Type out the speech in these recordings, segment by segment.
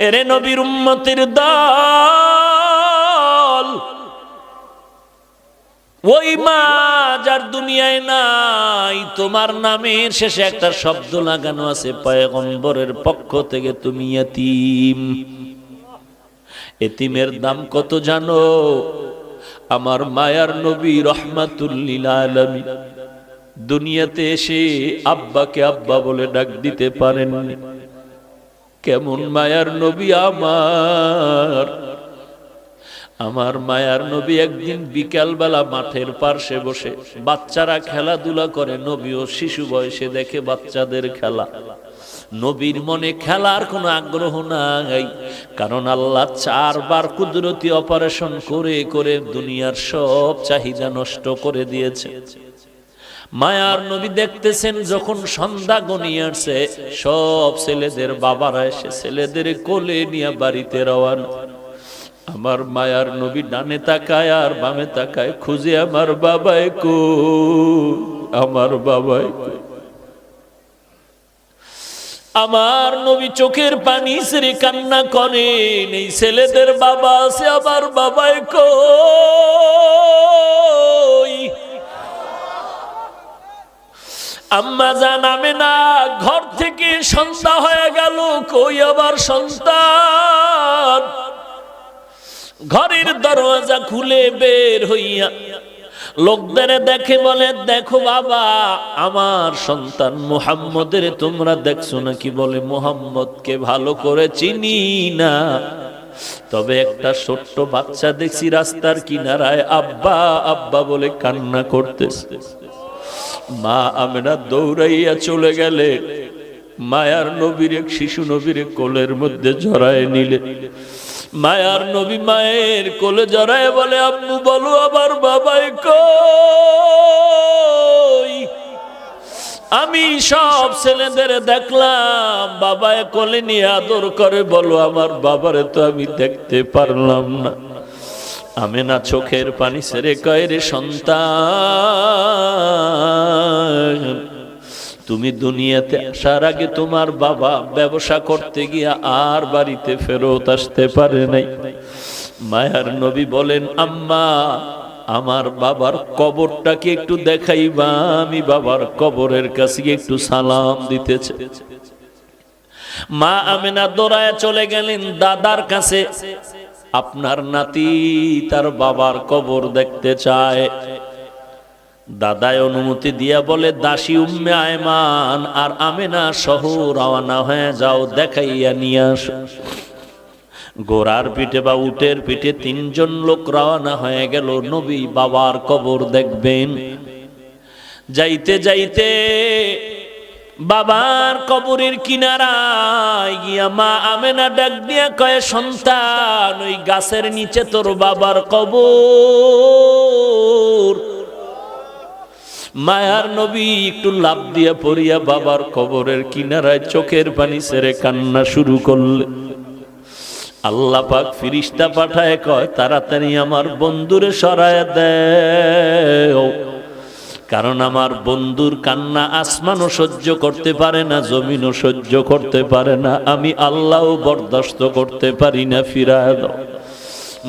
এরে নবীর উম্মতের দল, ওই মা যার দুনিয়ায় নাই, তোমার নামের শেষে একটা শব্দ লাগানো আছে পয়গম্বরের পক্ষ থেকে, তুমি ইয়তীম। এতিমের দাম কত জানো? আমার মায়ার নবী রাহমাতুল লিল আলামিন দুনিয়াতে এসে আব্বাকে আব্বা বলে ডাক দিতে পারেননি। কেমন মায়ার নবী আমার মায়ার নবী একদিন বিকালবেলা মাঠের পার্শ্বে বসে বাচ্চারা খেলাধুলা করে, নবীও শিশু বয়সে দেখে বাচ্চাদের খেলা। নবীর মনে খেলার কোনো আগ্রহ নাই, কারণ আল্লাহ 4 বার কুদরতি অপারেশন করে করে দুনিয়ার সব চাহিদা নষ্ট করে দিয়েছে। মায়ার নবী দেখতেছেন যখন সন্ধ্যা গনিয়ে আসছে, সব ছেলেদের বাবারা এসে ছেলেদের কোলে নিয়ে বাড়িতে রওয়ানা। আমার মায়ার নবী ডানে তাকায় আর বামে তাকায়, খুঁজে আমার বাবাই কই, আমার বাবাই কই। আমার নবী চোখের পানি ছেড়ে কান্না করেন, এই ছেলেদের বাবা আছে, আমার বাবাই কই। আম্মা জান আমেনা ঘর থেকে সন্ধ্যা হয়ে গেল, কই আবার সন্তান। ঘরের দরজা খুলে বের হইয়া লোকদের দেখে বলে, দেখো বাবা, আমার সন্তান মুহাম্মদের তোমরা দেখছো নাকি? বলে, মুহাম্মদকে ভালো করে চিনি না, তবে একটা ছোট্ট বাচ্চা দেখছি রাস্তার কিনারায় আব্বা আব্বা বলে কান্না করতেছে। মা আমেনা দৌড়াইয়া চলে গেলে মায়ার নবীর এক শিশু নবীর কোলের মধ্যে জড়ায় নিলে। মায়ার নবী মায়ের কোলে জড়ায় বলে, আম্মু বলো আমার বাবাই কই। আমি সব ছেলেদের দেখলাম বাবায় কোলে নিয়ে আদর করে, বলো আমার বাবারে তো আমি দেখতে পারলাম না। আমেনা চোখের পানি ছেড়ে কয়, রে সন্তান, তুমি দুনিয়াতে আসার আগে তোমার বাবা ব্যবসা করতে গিয়া আর বাড়িতে ফেরত আসতে পারে নাই। মায়ার নবী বলেন, আম্মা আমার বাবার কবরটাকে একটু দেখাইবা, আমি বাবার কবরের কাছে একটু সালাম দিতেছে। মা আমেনা দৌড়ায় চলে গেলেন দাদার কাছে, আপনার নাতি তার বাবার কবর দেখতে চায়। দাদায় অনুমতি দিয়া বলে, দাসী উম্মে আয়মান আর আমেনা সহ রওনা হয়ে যাও, দেখাইয়া নিয়ে আসো। ঘোড়ার পিঠে বা উটের পিঠে 3 জন লোক রওনা হয়ে গেল, নবী বাবার কবর দেখবেন। যাইতে যাইতে বাবার কবরের কিনারায় গিয়া মা আমেনা ডাক দিয়া কয়, সন্তান, ওই গাছের নিচে তোর বাবার কবর। মায়ার নবী একটু লাফ দিয়া পড়িয়া বাবার কবরের কিনারায় চোখের পানি ছেড়ে কান্না শুরু করলে। আল্লাহ পাক ফিরিস্তা পাঠায় কয়, তাড়াতাড়ি আমার বন্ধুরে সরায় দেও, কারণ আমার বন্ধুর কান্না আসমানও সহ্য করতে পারে না, জমিনও সহ্য করতে পারে না, আমি আল্লাহও বরদাস্ত করতে পারি না, ফিরায় দাও।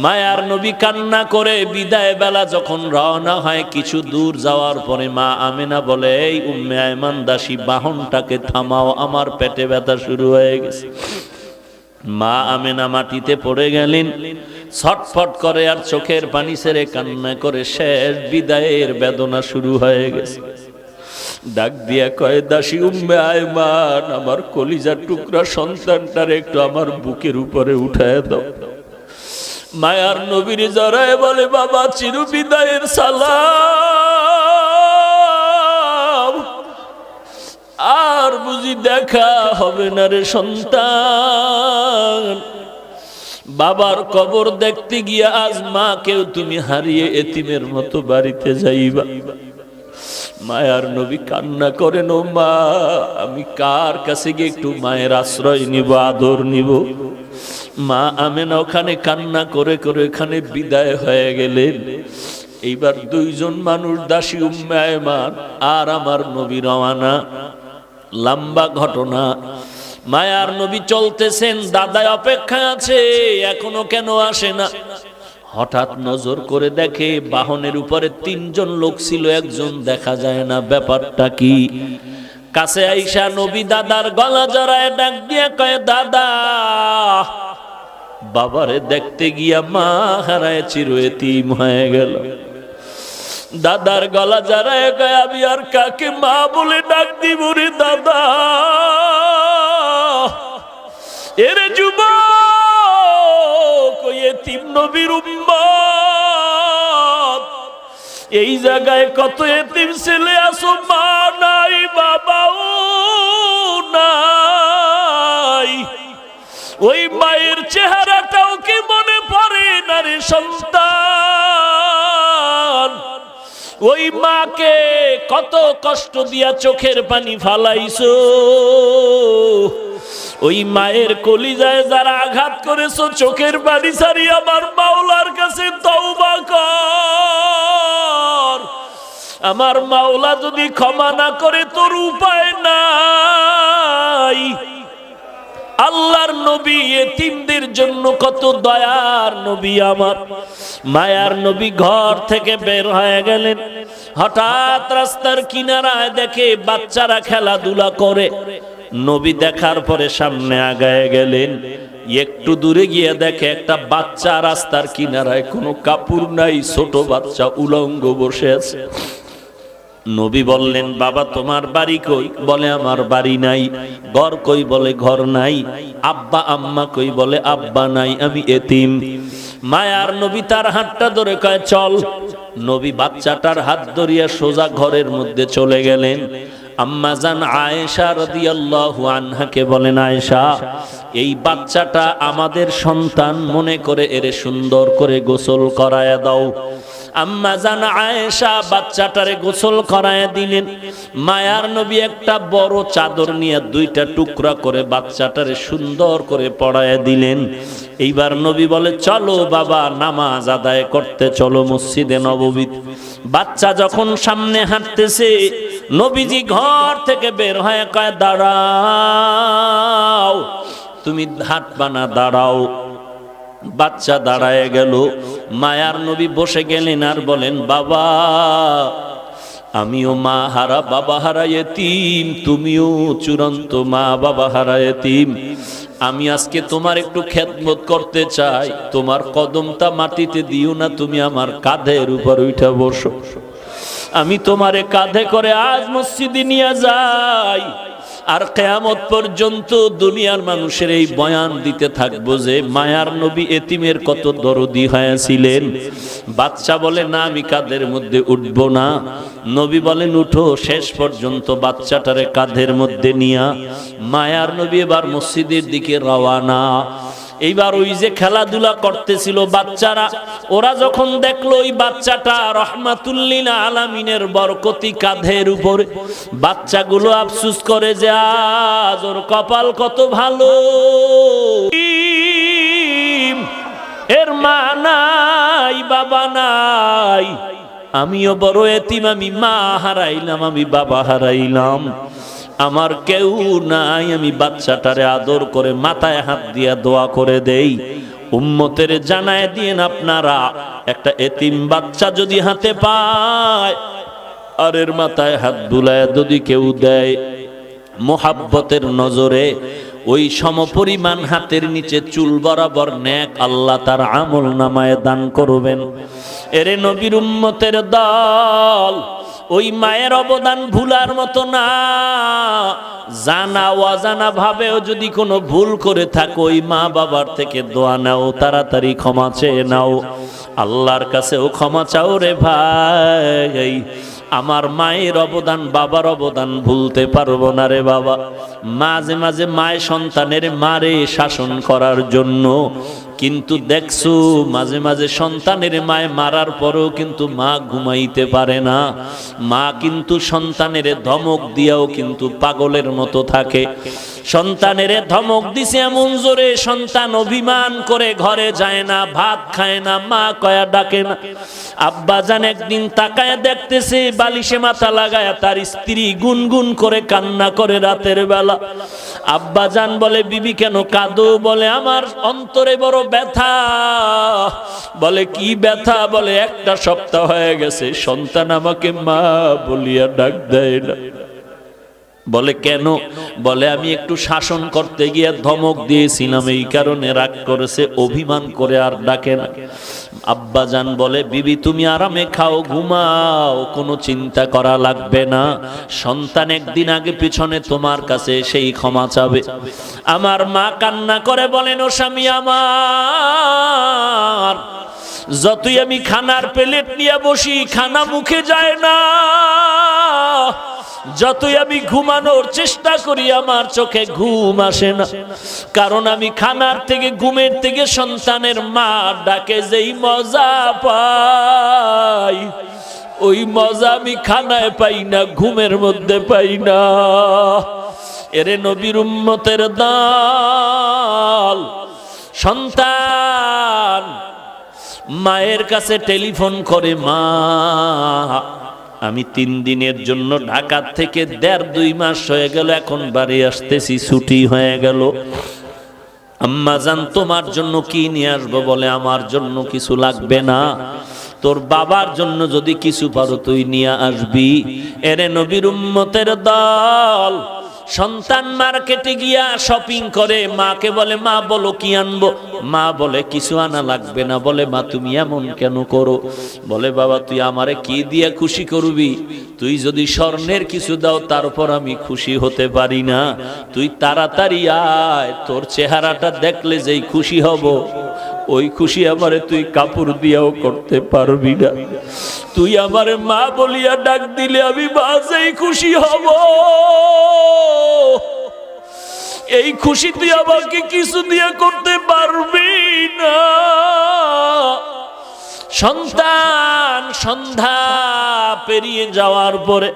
মায়ার নবী কান্না করে বিদায় বেলা যখন রওনা হয়, কিছু দূর যাওয়ার পরে মা আমেনা বলে, এই উম্মে আয়মান দাসী, বাহনটাকে থামাও, আমার পেটে ব্যথা শুরু হয়ে গেছে। মা আমেনা মাটিতে পড়ে গেলেন, ছটফট করে আর চোখের পানি ছেড়ে কান্না করে শেষ বিদায়ের বেদনা শুরু হয়ে গেছে। ডাক দিয়া কয়, দাসী উম্মে আয়মান, আমার কলিজার টুকরা সন্তানটার একটু আমার বুকের উপরে উঠায় দাও। মায়ার নবীর জড়ায় বলে, বাবা চির বিদায়ের সালাম, আর বুঝি দেখা হবে না রে সন্তান। বাবার কবর দেখতে গিয়া আজ মাকেও তুমি হারিয়ে এতিমের মতো বাড়িতে যাইবা। মায়ার নবী কান্না করেন, ও মা, আমি কার কাছে গিয়ে একটু মায়ের আশ্রয় নিব, আদর নিব? মা আমেনা ওখানে কান্না করে করে এখানে বিদায় হয়ে গেলেন। এইবার 2 জন মানুষ, দাসী উম্মে আয়মান আর আমার নবী রওয়ানা। লম্বা ঘটনা। মায়ার নবী চলতেছেন, দাদা অপেক্ষায় আছে, এখনো কেন আসে না? হঠাৎ নজর করে দেখে বাহনের উপরে 3 জন লোক ছিল, একজন দেখা যায় না, ব্যাপারটা কি? কাছে আইসা নবী দাদার গলা জড়ায় ডাক দিয়ে কয়, দাদা। বাবারে দেখতে গিয়া মা হারায় চির এতিম হয়ে গেল। দাদার গলা জড়ায় কয়, আমি আর কাকে মা বলে ডাক দিব রে দাদা? এরে যুবক, ওই এতিম নবীর উম্মত, এই জায়গায় কত এতিম ছেলে আছো, মা নাই, বাবাও নাই। ওই মায়ের চেহারাটাও কি মনে পড়ে না রে সন্তান? ওই মাকে কত কষ্ট দিয়া চোখের পানি ফালাইছো, ওই মায়ের কলিজায় যারা আঘাত করেছো, চোখের পানি ছাড়ি আমার মাওলার কাছে তওবা কর। আমার মাওলা যদি ক্ষমা না করে তোর উপায় নাই। আল্লাহর নবী এতিমদের জন্য কত দয়ার নবী, আমার মায়ার নবী ঘর থেকে বের হয়ে গেলেন। হঠাৎ রাস্তার কিনারায় দেখে বাচ্চারা খেলাধুলা করে। নবী দেখার পরে সামনে আগায় গেলেন। একটু দূরে গিয়ে দেখে একটা বাচ্চা রাস্তার কিনারায়, কোনো কাপড় নাই, ছোট বাচ্চা উলঙ্গ বসে আছে। নবী বললেন, বাবা তোমার বাড়ি কই? বলে আমার বাড়ি নাই। ঘর কই? বলে ঘর নাই। আব্বা আম্মা কই? বলে আব্বা নাই, আমি এতিম। মায়ার নবী তার হাতটা ধরে কয় চল। নবী বাচ্চাটার হাত ধরিয়া সোজা ঘরের মধ্যে চলে গেলেন। আম্মা জান আয়েশা রাদিয়াল্লাহু আনহাকে বলেন, আয়েশা, এই বাচ্চাটা আমাদের সন্তান, মনে করে এরে সুন্দর করে গোসল করায়া দাও। আম্মা জান আয়েশা বাচ্চাটারে গোসল করায়া দিলেন। মায়ার নবী একটা বড় চাদর নিয়ে 2টা টুকরা করে বাচ্চাটারে সুন্দর করে পড়ায়া দিলেন। এইবার নবী বলে, চলো বাবা, নামাজ আদায় করতে চলো মসজিদে নববীতে। বাচ্চা যখন সামনে হাঁটতেছে, নবীজি ঘর থেকে বের হয়ে কয়, দাঁড়াও, তুমি হাঁটবা না, দাঁড়াও। বাচ্চা দাঁড়ায় গেল। মায়ার নবী বসে গেলেন আর বলেন, বাবা, আমিও মা হারা বাবা হারা এতিম, তুমিও চূড়ান্ত মা বাবা হারা এতিম। আমি আজকে তোমার একটু খেদমত করতে চাই। তোমার কদমটা মাটিতে দিও না, তুমি আমার কাঁধের উপর উঠে বসো। আমি তোমারে কাঁধে করে আজ মসজিদে নিয়ে যাই, আর কিয়ামত পর্যন্ত দুনিয়ার মানুষের এই বয়ান দিতে থাকবো যে মায়ার নবী এতিমের কত দরদি হয়েছিলেন। বাচ্চা বলে, না, আমি কাঁধের মধ্যে উঠব না। নবী বলেন, উঠো। শেষ পর্যন্ত বাচ্চাটারে কাঁধের মধ্যে নিয়া মায়ার নবী এবার মসজিদের দিকে রওয়ানা। এইবার ওই যে খেলাধুলা করতেছিল বাচ্চারা, ওরা যখন দেখলো ওই বাচ্চাটা রহমাতুল্লিল আলামিনের বরকতি কাঁধের উপরে, বাচ্চাগুলো আফসোস করে যে আজ ওর কপাল কত ভালো, এর মা নাই, বাবা নাই। আমিও বড় এতিম, আমি মা হারাইলাম, আমি বাবা হারাইলাম, আমার কেউ নাই। আমি বাচ্চাটারে আদর করে মাথায় হাত দিয়া দোয়া করে দেই। উম্মতের জানায় দিয়েন আপনারা, একটা এতিম বাচ্চা যদি হাতে পায় আর এর মাথায় হাত বুলায় যদি কেউ দেয়, মোহাব্বতের নজরে ওই সমপরিমাণ হাতের নিচে চুল বরাবর নেক আল্লাহ তার আমল নামায় দান করবেন। এরে নবীর উম্মতের দল, ওই মায়ের অবদান ভুলার মতো না। জানা অজানা ভাবেও যদি কোনো ভুল করে থাকো, ওই মা বাবার থেকে দোয়া নাও, তাড়াতাড়ি ক্ষমা চেয়ে নাও, আল্লাহর কাছেও ক্ষমা চাও রে ভাই। আমার মায়ের অবদান, বাবার অবদান ভুলতে পারবো না রে বাবা। মাঝে মাঝে মায়ের সন্তানের মারে শাসন করার জন্য, কিন্তু দেখছো মাঝে মাঝে সন্তানের মায়ে মারার পরেও কিন্তু মা ঘুমাইতে পারে না। মা কিন্তু সন্তানের ধমক দিয়াও কিন্তু পাগলের মতো থাকে। সন্তানের ধমক দিছে এমন জোরে, সন্তান অভিমান করে ঘরে যায় না, ভাত খায় না, মা কয়া ডাকে না। আব্বাজান একদিন তাকায় দেখতেছে বালিশে মাথা লাগায় তার স্ত্রী গুনগুন করে কান্না করে রাতের বেলা। আব্বাজান বলে, বিবি কেন কাঁদো? বলে, আমার অন্তরে বড় ব্যথা। বলে, কি ব্যথা? বলে, একটা সপ্তাহ হয়ে গেছে সন্তান আমাকে মা বলিয়া ডাক দেয় না। বলে, কেন? বলে, আমি একটু শাসন করতে গিয়ে ধমক দিয়েছিলাম, এই কারণে রাগ করেছে, অভিমান করে আর ডাকে না। আব্বাজান বলে, বিবি তুমি আরামে খাও, ঘুমাও, কোনো চিন্তা করা লাগবে না। সন্তান একদিন আগে পিছনে তোমার কাছে সেই ক্ষমা চাবে। আমার মা কান্না করে বলেন, ও স্বামী আমার, যতই আমি খানার প্লেট নিয়ে বসি খানা মুখে যায় না, যতই আমি ঘুমানোর চেষ্টা করি আমার চোখে ঘুম আসে না। কারণ আমি খানার থেকে, ঘুমের থেকে সন্তানের মা ডাকে যেই মজা পাই, ওই মজা আমি খানায় পাই না, ঘুমের মধ্যে পাই না। এরে নবীর উম্মতের দল, সন্তান মায়ের কাছে টেলিফোন করে, মা আমি 3 দিনের জন্য ঢাকা থেকে 1.5-2 মাস হয়ে গেল, এখন বাড়ি আসতেছি, ছুটি হয়ে গেল। আম্মা জান তোমার জন্য কি নিয়ে আসবো? বলে, আমার জন্য কিছু লাগবে না, তোর বাবার জন্য যদি কিছু পারো তুই নিয়ে আসবি। এরে নবীর উম্মতের দল, সন্তান মার্কেটে গিয়া শপিং করে, মাকে বলে, মা বলো কি আনবো? মা বলে, কিছু আনা লাগবে না। বলে, মা তুমি এমন কেন করো? বলে, বাবা তুই আমারে কি দিয়ে খুশি করবি? তুই যদি স্বর্ণের কিছু দাও তারপর আমি খুশি হতে পারি না। তুই তাড়াতাড়ি আয়, তোর চেহারাটা দেখলে যেই খুশি হব, ওই খুশি আমারে তুই কাপড় দিয়েও করতে পারবি না। তুই আমারে মা বলিয়া ডাক দিলে আমি বাজেই খুশি হব। এই খুশি তুই আমাকে কিছু দিয়ে করতে পারবি না। সন্তান সন্ধ্যা পেরিয়ে যাওয়ার পরে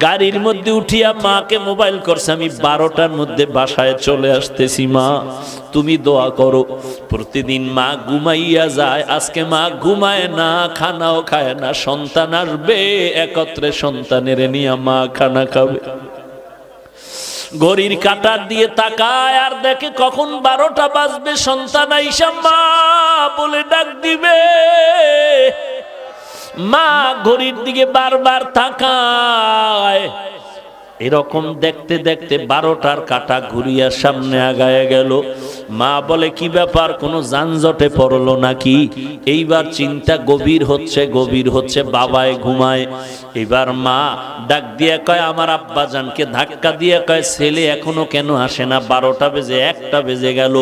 গাড়ির মধ্যে উঠিয়া মাকে মোবাইল করছে, আমি 12টার মধ্যে বাসায় চলে আসতেছি, মা তুমি দোয়া করো। প্রতিদিন মা ঘুমাইয়া যায়, আজকে মা ঘুমায় না, খানাও খায় না। সন্তান আসবে, একত্রে সন্তানের নিয়ে মা খানা খাবে। ঘড়ির কাঁটার দিয়ে তাকায় আর দেখে কখন 12টা বাজবে, সন্তান আইসা মা বলে ডাক দিবে। মা ঘড়ির দিকে বারবার তাকায়। এরকম দেখতে দেখতে 12টার কাঁটা ঘুরিয়া সামনে আগায় গেল। মা বলে, কি ব্যাপার, কোনো যানজটে পড়লো নাকি? এইবার চিন্তা গভীর হচ্ছে, বাবায় ঘুমায়। এবার মা ডাক দিয়ে কয়, আমার আব্বাজানকে ধাক্কা দিয়ে কয়, ছেলে এখনো কেন আসে না? 12টা বেজে 1টা বেজে গেল,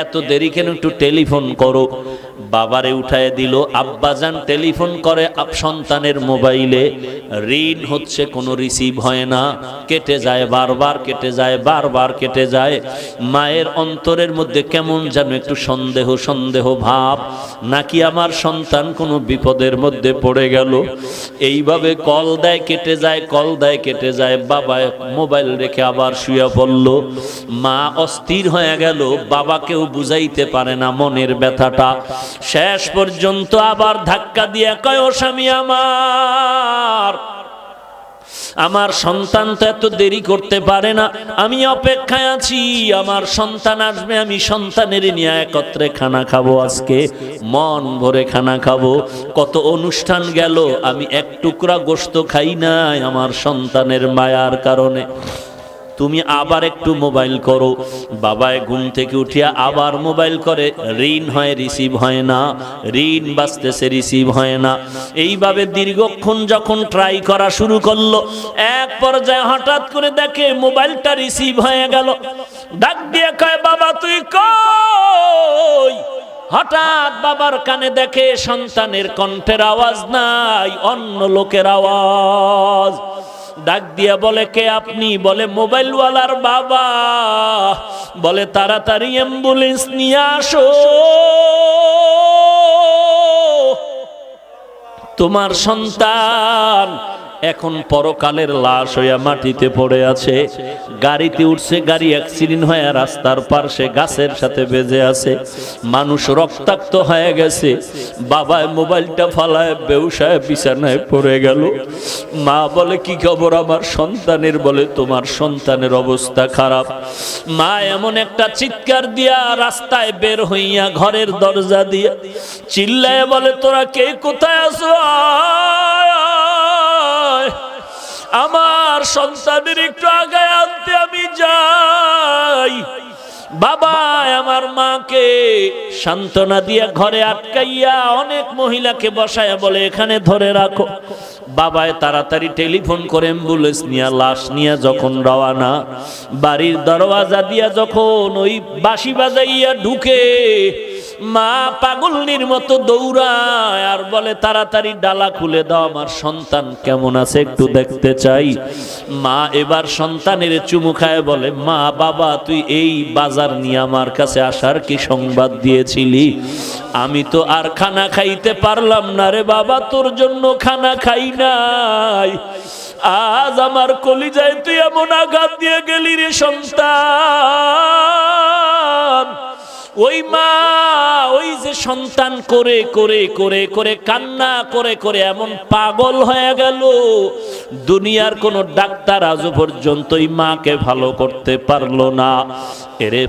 এত দেরি কেন? একটু টেলিফোন করো। বাবারে উঠায় দিল। আব্বাজান টেলিফোন করে সন্তানের মোবাইলে, রিং হচ্ছে, কোনো রিসিভ হয় না, কেটে যায়, বারবার কেটে যায়, বারবার কেটে যায়। মায়ের অন্তরের মধ্যে কেমন যেন একটু সন্দেহ ভাব, নাকি আমার সন্তান কোনো বিপদের মধ্যে পড়ে গেল। এইভাবে কল দেয়, কেটে যায়, কল দেয়, কেটে যায়। বাবা মোবাইল রেখে আবার শুয়ে পড়ল। মা অস্থির হয়ে গেল, বাবাকেও বুঝাইতে পারে না মনের ব্যথাটা। শেষ পর্যন্ত আবার ধাক্কা দিয়ে কয়, ও স্বামী আমার সন্তান তো এত দেরি করতে পারে না, আমি অপেক্ষায় আছি, আমার সন্তান আসবে, আমি সন্তানের নিয়ে একত্রে খানা খাবো, আজকে মন ভরে খানা খাবো। কত অনুষ্ঠান গেল, আমি এক টুকরা গোশত খাই নাই আমার সন্তানের মায়ার কারণে। তুমি আবার একটু মোবাইল করো। বাবায় ঘুম থেকে উঠিয়া আবার মোবাইল করে, রিং হয়, রিসিভ হয় না, রিং বাজতেছে, রিসিভ হয় না। এইভাবে দীর্ঘক্ষণ যখন ট্রাই করা শুরু করলো, এক পর্যায়ে হঠাৎ করে দেখে মোবাইলটা রিসিভ হয়ে গেল। ডাক দিয়ে কয়, বাবা তুই কই? হঠাৎ বাবার কানে দেখে সন্তানের কণ্ঠের আওয়াজ নাই, অন্য লোকের আওয়াজ। ডাক দিয়া বলে, কে আপনি? বলে, মোবাইলওয়ালার বাবা। বলে, তাড়াতাড়ি অ্যাম্বুলেন্স নিয়ে আসো, তোমার সন্তান এখন পরকালের লাশ হইয়া মাটিতে পড়ে আছে। গাড়িতে উঠছে, গাড়ি অ্যাক্সিডেন্ট হয়ে রাস্তার পাশে গাছের সাথে বেজে আছে, মানুষ রক্তাক্ত হয়ে গেছে। বাবায় মোবাইলটা ফালায় বেউসায় বিছানায় পড়ে গেল। মা বলে কি খবর আমার সন্তানের? বলে তোমার সন্তানের অবস্থা খারাপ। মা এমন একটা চিৎকার দিয়া রাস্তায় বের হইয়া ঘরের দরজা দিয়া চিল্লায় বলে তোরা কে কোথায় আছো? আমার সন্তানের একটু আগায় আনতে আমি যাই। বাবা আমার মাকে সান্ত্বনা দিয়া ঘরে আটকাইয়া অনেক মহিলাকে বসায়া বলে এখানে ধরে রাখো। বাবায় তাড়াতাড়ি টেলিফোন করে অ্যাম্বুলেন্স নিয়ে লাশ নিয়ে যখন রওয়ানা, বাড়ির দরওয়াজা দিয়া যখন ওই বাঁশি বাজাইয়া ঢুকে, মা পাগলনির মতো দৌড়ায় আর বলে তাড়াতাড়ি ডালা খুলে দাও, আমার সন্তান কেমন আছে একটু দেখতে চাই। মা এবার সন্তানের চুমু খায় বলে মা বাবা তুই এই বাজার নিয়ে আমার কাছে আসার কি সংবাদ দিয়েছিলি? আমি তো আর খানা খাইতে পারলাম না রে বাবা, তোর জন্য খানা খাই নাই। আজ আমার কলিজায় তুই এমন আঘাত দিয়ে গেলি রে সন্তান। ওই মা ওই যে সন্তান করে করে করে করে কান্না করে করে এমন পাগল হয়ে গেল, দুনিয়ার কোন ডাক্তার আজ পর্যন্ত ওই মাকে ভালো করতে পারলো না। এরে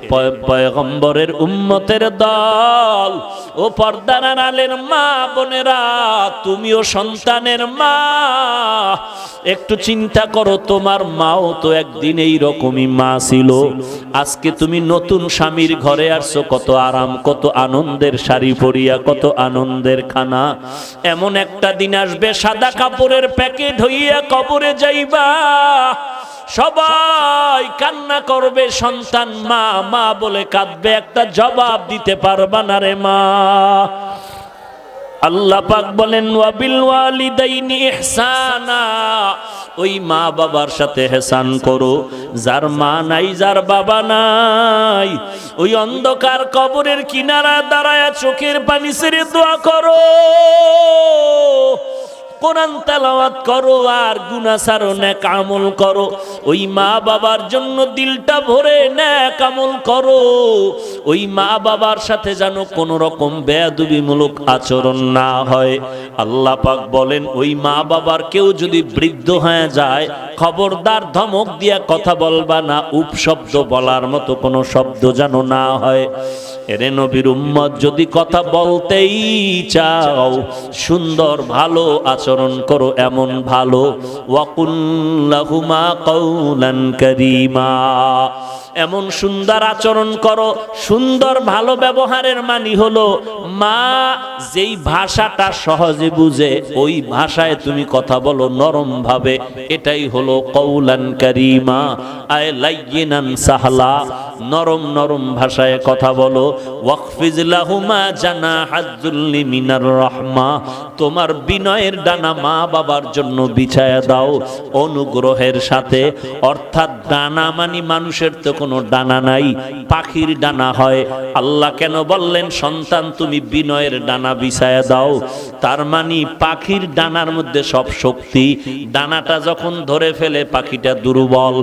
পয়গম্বরের উম্মতের দল, ও পর্দার আড়ালের মা বোনেরা, তুমিও সন্তানের মা, একটু চিন্তা করো তোমার মাও তো একদিন এই রকমই মা ছিল। আজকে তুমি নতুন স্বামীর ঘরে আসছো, কত আরাম, কত আনন্দের শাড়ি পরিয়া, কত আনন্দের খানা। এমন একটা দিন আসবে সাদা কাপড়ের প্যাকেট হইয়া কবরে যাইবা, সবাই কান্না করবে, সন্তান মা মা বলে কাঁদবে, একটা জবাব দিতে পারবা না রে মা। আল্লাহ পাক বলেন ওয়াবিল ওয়ালিদাইনি ইহসানা, ওই মা বাবার সাথে ইহসান করো। যার মা নাই, যার বাবা নাই, ওই অন্ধকার কবরের কিনারা দাঁড়ায়া চোখের পানি ছেড়ে দোয়া করো, কোরআন তেলাওয়াত করো আর গুনাহ ছাড়ো, নেক আমল করো। ওই মা বাবার জন্য দিলটা ভরে নেক আমল করো। ওই মা বাবার সাথে যেন কোনো রকম বেয়াদবিমূলক আচরণ না হয়। আল্লাহ পাক বলেন ওই মা বাবার কেউ যদি বৃদ্ধ হয়ে যায়, খবরদার ধমক দিয়া কথা বলবা না, উপশব্দ বলার মতো কোনো শব্দ যেন না হয়। এরে নবীর উম্মত, যদি কথা বলতেই চাও সুন্দর ভালো আচরণ করো, এমন ভালো ওয়াকুল লাহুমা কাওলান কারীমা, এমন সুন্দর আচরণ করো। সুন্দর ভালো ব্যবহারের মানে হলো মা যেই ভাষাটা সহজে বুঝে ওই ভাষায় তুমি কথা বলো নরম ভাবে, এটাই হলো কাওলান কারীমা, আয় লাইয়িনান সাহলা, নরম নরম ভাষায় কথা বলো। ওয়াকফিজ লাহুমা জানাহাজ যুল্লি মিনার রাহমা, তোমার বিনয়ের ডানা মা বাবার জন্য বিছায়া দাও অনুগ্রহের সাথে। অর্থাৎ ডানা মানে মানুষের তো কোনো ডানা নাই, পাখির ডানা হয়। আল্লাহ কেন বললেন সন্তান তুমি বিনয়ের ডানা বিছায়া দাও? তার মানে পাখির ডানার মধ্যে সব শক্তি, ডানাটা যখন ধরে ফেলে পাখিটা দুর্বল।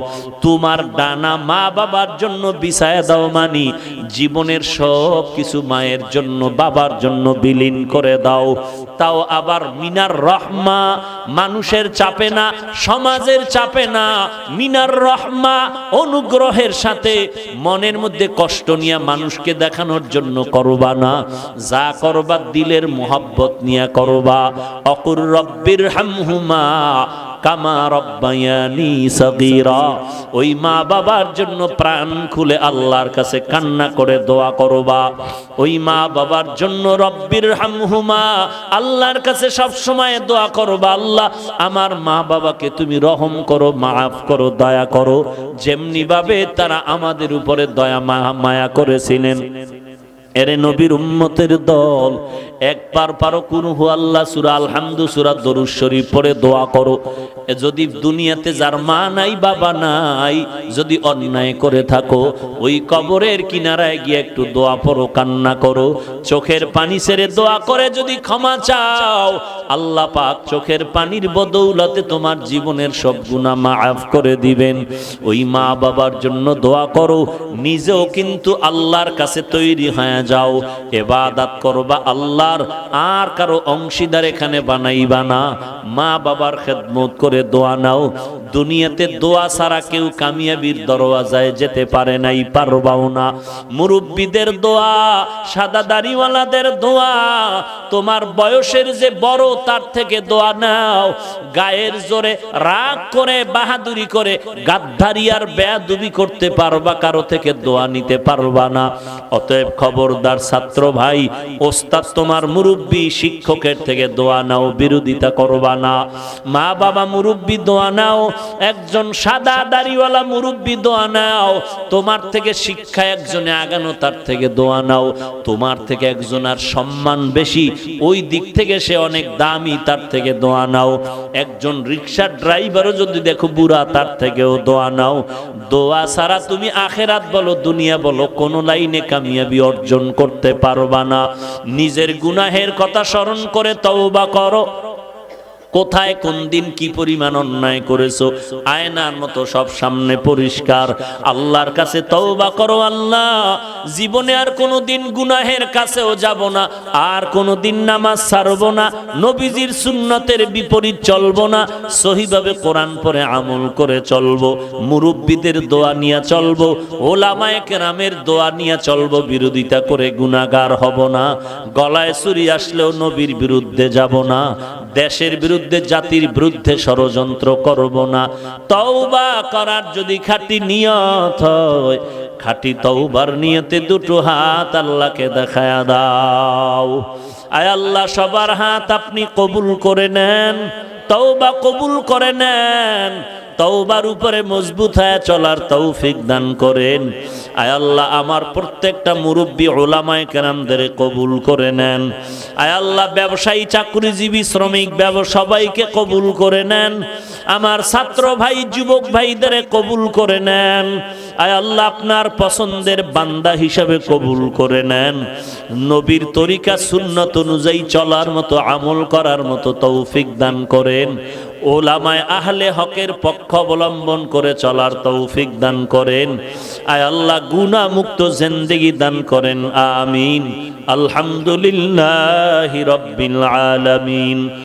তোমার ডানা মা বাবার জন্য বিছায়া দাও মানে জীবনের সব কিছু মায়ের জন্য বাবার জন্য বিলীন করে দাও। তাও আবার মিনার রহমা, মানুষের চাপে না, সমাজের চাপে না, মিনার রহমা অনুগ্রহের সাথে। মনের মধ্যে কষ্ট নিয়ে মানুষকে দেখানোর জন্য করবা না, যা করবা দিলের মোহাব্বত নিয়ে করবা। অকুর রব্বির হামহুমা কামা রব্বায়ানি সগীরা, ওই মা বাবার জন্য প্রাণ খুলে আল্লাহর কাছে কান্না করে দোয়া করবা। ওই মা বাবার জন্য রব্বির হামহুমা, আল্লাহর কাছে সব সময় দোয়া করবা, আল্লাহ আমার মা বাবাকে তুমি রহম করো, মাফ করো, দয়া করো, যেমনি ভাবে তারা আমাদের উপরে দয়া মায়া করেছিলেন। এরে নবীর উম্মতের দল, একবার পারো কুল হু আল্লাহ সূরা আলহামদু সূরা দরুদ শরীফ পড়ে দোয়া করো। যদি দুনিয়াতে যার মা নাই বাবা নাই, যদি অন্যায় করে থাকো, ওই কবরের কিনারায় গিয়ে একটু দোয়া পড়ো, কান্না করো, চোখের পানি ছেড়ে দোয়া করে যদি ক্ষমা চাও, আল্লাহ পাক চোখের পানির বদৌলতে তোমার জীবনের সব গুনাহ মাফ করে দিবেন। ওই মা বাবার জন্য দোয়া করো, নিজেও কিন্তু আল্লাহর কাছে তৈরি হয়ে যাও, ইবাদত করবা আল্লাহর, আর কারো অংশীদার এখানে বানাইবা না। মা বাবার খেদমত করে দোয়া নাও। দুনিয়াতে দোয়া ছাড়া কেউ কামিয়াবির দরওয়াজায় যেতে পারে নাই, পারবাও না। মুরব্বীদের দোয়া, সাদা দাড়িওয়ালাদের দোয়া, তোমার বয়সের যে বড় তার থেকে দোয়া নাও। গায়ের জোরে রাগ করে বাহাদুরি করে গাদ্দারি আর বেয়াদবি করতে পারবা, কারো থেকে দোয়া নিতে পারবা না। অতএব খবরদার ছাত্র ভাই, ওস্তাদ তোমার মুরব্বী, শিক্ষকের থেকে দোয়া নাও, বিরোধিতা করবা না। মা বাবা মুরব্বী দোয়া নাও, একজন সাদা দাড়িওয়ালা মুরব্বী দোয়া নাও। তোমার থেকে শিক্ষা একজনে আগানো, তার থেকে দোয়া নাও। তোমার থেকে একজনের সম্মান বেশি, ওই দিক থেকে সে অনেক দামি, তার থেকে দোয়া নাও। একজন রিকশার ড্রাইভারও যদি দেখো বুড়া, তার থেকেও দোয়া নাও। দোয়া ছাড়া তুমি আখেরাত বলো দুনিয়া বলো কোন লাইনে কামিয়াবি অর্জন করতে পারবা না। নিজের গুনাহের কথা স্মরণ করে তওবা করো। কোথায় কোন দিন কি পরিমাণ অন্যায় করেছো, আয়নার মতো সব সামনে পরিষ্কার। আল্লাহর কাছে তওবা করো, আল্লাহ জীবনে আর কোনো দিন গুনাহের কাছেও যাব না, আর কোনো দিন নামাজ ছাড়ব না, নবীজির সুন্নতের বিপরীত চলব না, সহিভাবে কোরআন পড়ে আমল করে চলব, মুরব্বীদের দোয়া নিয়ে চলব, ওলামায়ে কেরামের দোয়া নিয়ে চলব, বিরোধিতা করে গুনাহগার হব না। গলায় ছুরি আসলেও নবীর বিরুদ্ধে যাব না, দেশের বিরুদ্ধে, জাতির বিরুদ্ধে ষড়যন্ত্র করব না। তওবা করার যদি খাঁটি নিয়ত হয়, খাঁটি তওবার নিয়তে দুটো হাত আল্লাহকে দেখায়া দাও। আয় আল্লাহ, সবার হাত আপনি কবুল করে নেন, তওবা কবুল করে নেন, তওবার উপরে মজবুত হয়ে চলার তৌফিক দান করেন। আয় আল্লাহ, আমার প্রত্যেকটা মুরব্বী উলামায়ে কেরামদের কবুল করে নেন। আয় আল্লাহ, ব্যবসায়ী, চাকরিজীবী, শ্রমিক, সবাইকে কবুল করে নেন। আমার ছাত্র ভাই, যুবক ভাইদের কবুল করে নেন। আয় আল্লাহ, আপনার পছন্দের বান্দা হিসাবে কবুল করে নেন। নবীর তরিকা সুন্নত অনুযায়ী চলার মতো, আমল করার মতো তৌফিক দান করেন। ওলামায়ে আহলে হকের পক্ষ অবলম্বন করে চলার তৌফিক দান করেন। আয় আল্লাহ, গুনাহ মুক্ত জিন্দেগি দান করেন। আমিন। আলহামদুলিল্লাহি রাব্বিল আলামিন।